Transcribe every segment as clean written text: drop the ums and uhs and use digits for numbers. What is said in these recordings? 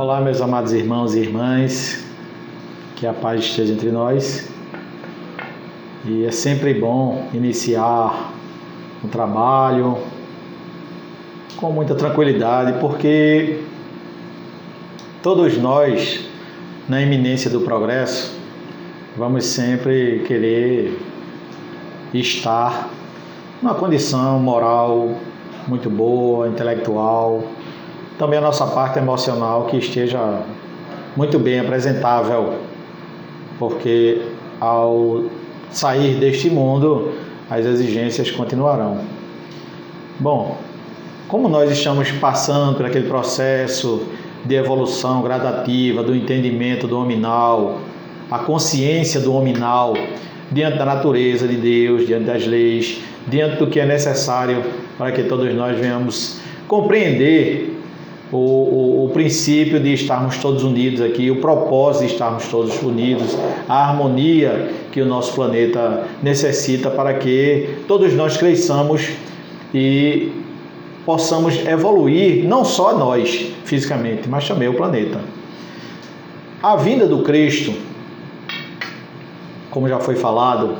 Olá, meus amados irmãos e irmãs, que a paz esteja entre nós. E é sempre bom iniciar um trabalho com muita tranquilidade, porque todos nós, na iminência do progresso, vamos sempre querer estar numa condição moral muito boa, intelectual, também a nossa parte emocional que esteja muito bem apresentável, porque ao sair deste mundo, as exigências continuarão. Bom, como nós estamos passando por aquele processo de evolução gradativa, do entendimento do hominal, a consciência do hominal, diante da natureza de Deus, diante das leis, diante do que é necessário para que todos nós venhamos compreender o princípio de estarmos todos unidos aqui, o propósito de estarmos todos unidos, a harmonia que o nosso planeta necessita para que todos nós cresçamos e possamos evoluir, não só nós fisicamente, mas também o planeta. A vinda do Cristo, como já foi falado,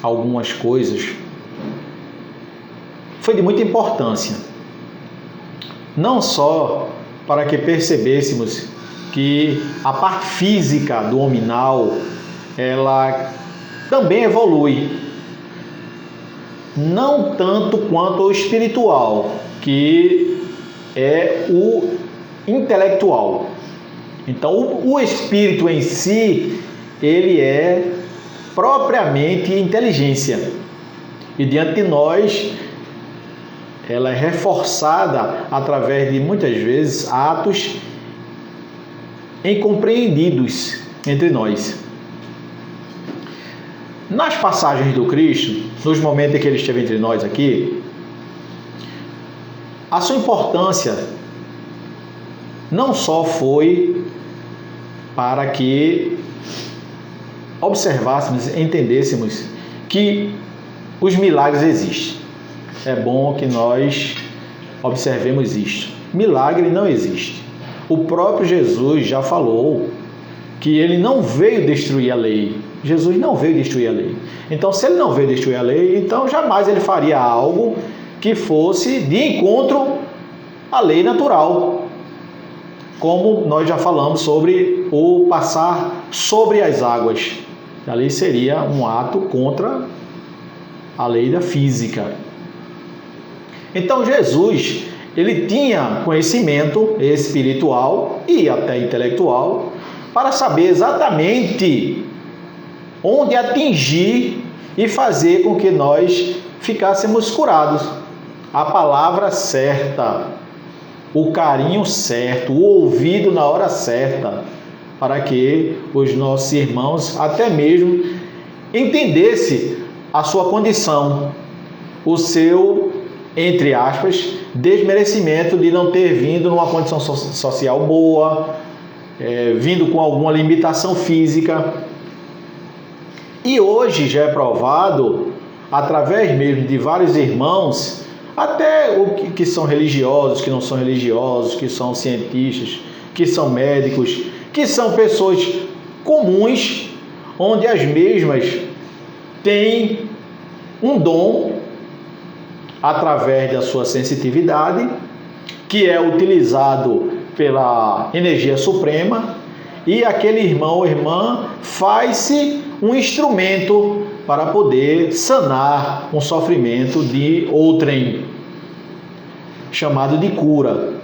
algumas coisas, foi de muita importância. Não só para que percebêssemos que a parte física do hominal, ela também evolui, não tanto quanto o espiritual, que é o intelectual. Então, o espírito em si, ele é propriamente inteligência. E diante de nós, ela é reforçada através de, muitas vezes, atos incompreendidos entre nós. Nas passagens do Cristo, nos momentos em que ele esteve entre nós aqui, a sua importância não só foi para que observássemos, entendêssemos que os milagres existem. É bom que nós observemos isto. Milagre não existe. O próprio Jesus já falou que ele não veio destruir a lei. Jesus não veio destruir a lei. Então, se ele não veio destruir a lei, então jamais ele faria algo que fosse de encontro à lei natural. Como nós já falamos sobre o passar sobre as águas. Ali seria um ato contra a lei da física. Então Jesus, ele tinha conhecimento espiritual e até intelectual para saber exatamente onde atingir e fazer com que nós ficássemos curados. A palavra certa, o carinho certo, o ouvido na hora certa, para que os nossos irmãos até mesmo entendessem a sua condição, o seu, entre aspas, desmerecimento de não ter vindo numa condição social boa, vindo com alguma limitação física. E hoje já é provado, através mesmo de vários irmãos, até o que são religiosos, que não são religiosos, que são cientistas, que são médicos, que são pessoas comuns, onde as mesmas têm um dom através da sua sensitividade, que é utilizado pela energia suprema, e aquele irmão ou irmã faz-se um instrumento para poder sanar um sofrimento de outrem, chamado de cura.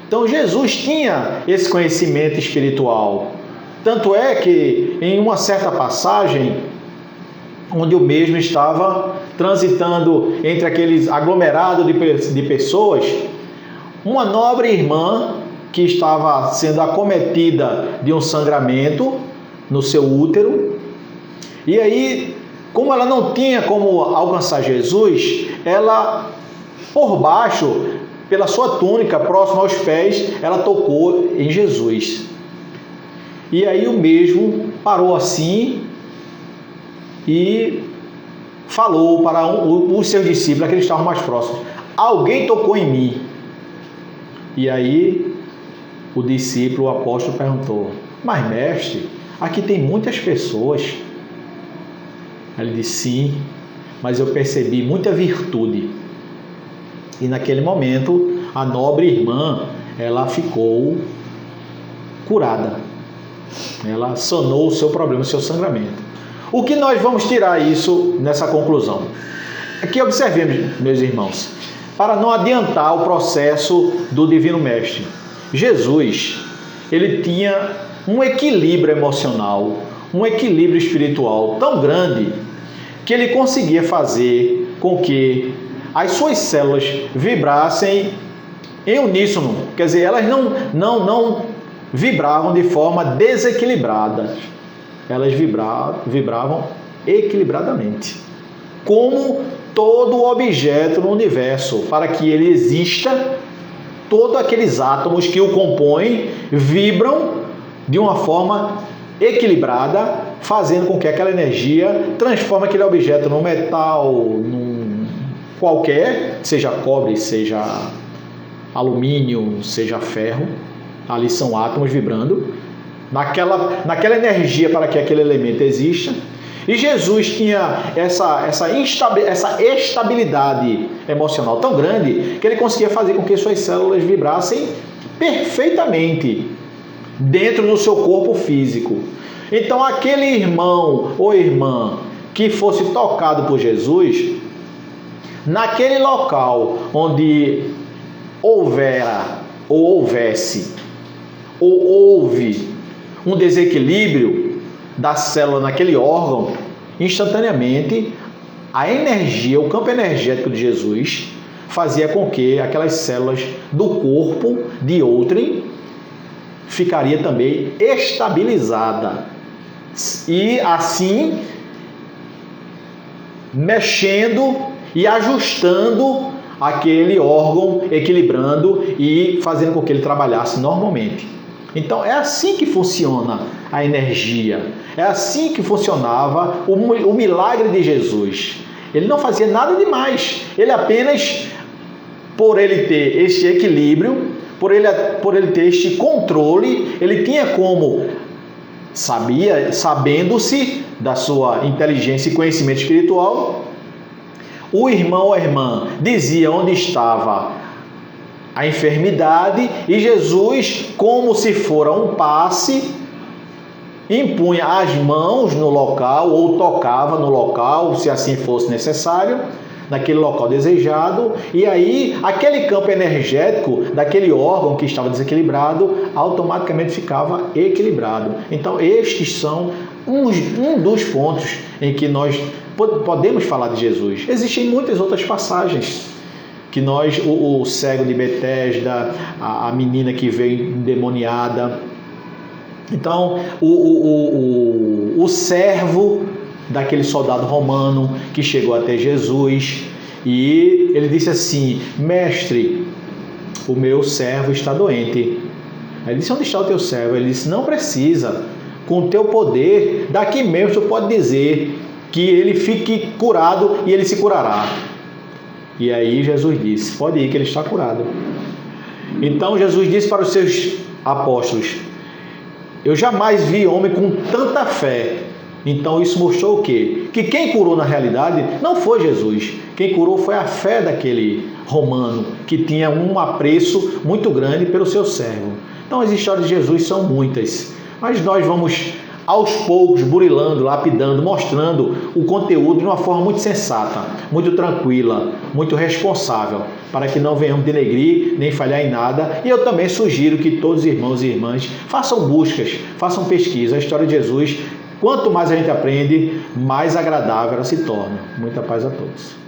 Então Jesus tinha esse conhecimento espiritual, tanto é que em uma certa passagem, onde o mesmo estava transitando entre aqueles aglomerados de pessoas, uma nobre irmã que estava sendo acometida de um sangramento no seu útero, e aí, como ela não tinha como alcançar Jesus, ela, por baixo, pela sua túnica, próximo aos pés, ela tocou em Jesus. E aí o mesmo parou assim e falou para os seus discípulos, aqueles que estavam mais próximos: alguém tocou em mim. E aí o discípulo, o apóstolo, perguntou: mas mestre, aqui tem muitas pessoas. Ele disse: sim, mas eu percebi muita virtude. E naquele momento, a nobre irmã, ela ficou curada. Ela sanou o seu problema, o seu sangramento. O que nós vamos tirar isso nessa conclusão? Aqui observemos, meus irmãos, para não adiantar o processo do Divino Mestre. Jesus, ele tinha um equilíbrio emocional, um equilíbrio espiritual tão grande que ele conseguia fazer com que as suas células vibrassem em uníssono. Quer dizer, elas não vibravam de forma desequilibrada. Elas vibravam equilibradamente. Como todo objeto no universo, para que ele exista, todos aqueles átomos que o compõem vibram de uma forma equilibrada, fazendo com que aquela energia transforme aquele objeto num metal, num qualquer, seja cobre, seja alumínio, seja ferro. Ali são átomos vibrando naquela energia para que aquele elemento exista. E Jesus tinha essa estabilidade emocional tão grande que ele conseguia fazer com que suas células vibrassem perfeitamente dentro do seu corpo físico. Então, aquele irmão ou irmã que fosse tocado por Jesus, naquele local onde houvera ou houvesse ou houve um desequilíbrio da célula naquele órgão, instantaneamente a energia, o campo energético de Jesus fazia com que aquelas células do corpo de outrem ficaria também estabilizada e assim mexendo e ajustando aquele órgão, equilibrando e fazendo com que ele trabalhasse normalmente. Então é assim que funciona a energia, é assim que funcionava o milagre de Jesus. Ele não fazia nada demais, ele apenas, por ele ter este equilíbrio, por ele ter este controle, ele tinha como, sabendo-se da sua inteligência e conhecimento espiritual, o irmão ou a irmã dizia onde estava a enfermidade e Jesus, como se fora um passe, impunha as mãos no local ou tocava no local, se assim fosse necessário, naquele local desejado, e aí aquele campo energético daquele órgão que estava desequilibrado automaticamente ficava equilibrado. Então estes são um dos pontos em que nós podemos falar de Jesus. Existem muitas outras passagens que o cego de Betesda, a menina que veio endemoniada. Então, o servo daquele soldado romano que chegou até Jesus e ele disse assim: mestre, o meu servo está doente. Aí ele disse: onde está o teu servo? Ele disse: não precisa, com o teu poder, daqui mesmo tu pode dizer que ele fique curado e ele se curará. E aí Jesus disse: pode ir que ele está curado. Então Jesus disse para os seus apóstolos: eu jamais vi homem com tanta fé. Então isso mostrou o quê? Que quem curou na realidade não foi Jesus. Quem curou foi a fé daquele romano, que tinha um apreço muito grande pelo seu servo. Então as histórias de Jesus são muitas, mas nós vamos aos poucos burilando, lapidando, mostrando o conteúdo de uma forma muito sensata, muito tranquila, muito responsável, para que não venhamos denegrir nem falhar em nada. E eu também sugiro que todos os irmãos e irmãs façam buscas, façam pesquisa. A história de Jesus, quanto mais a gente aprende, mais agradável ela se torna. Muita paz a todos.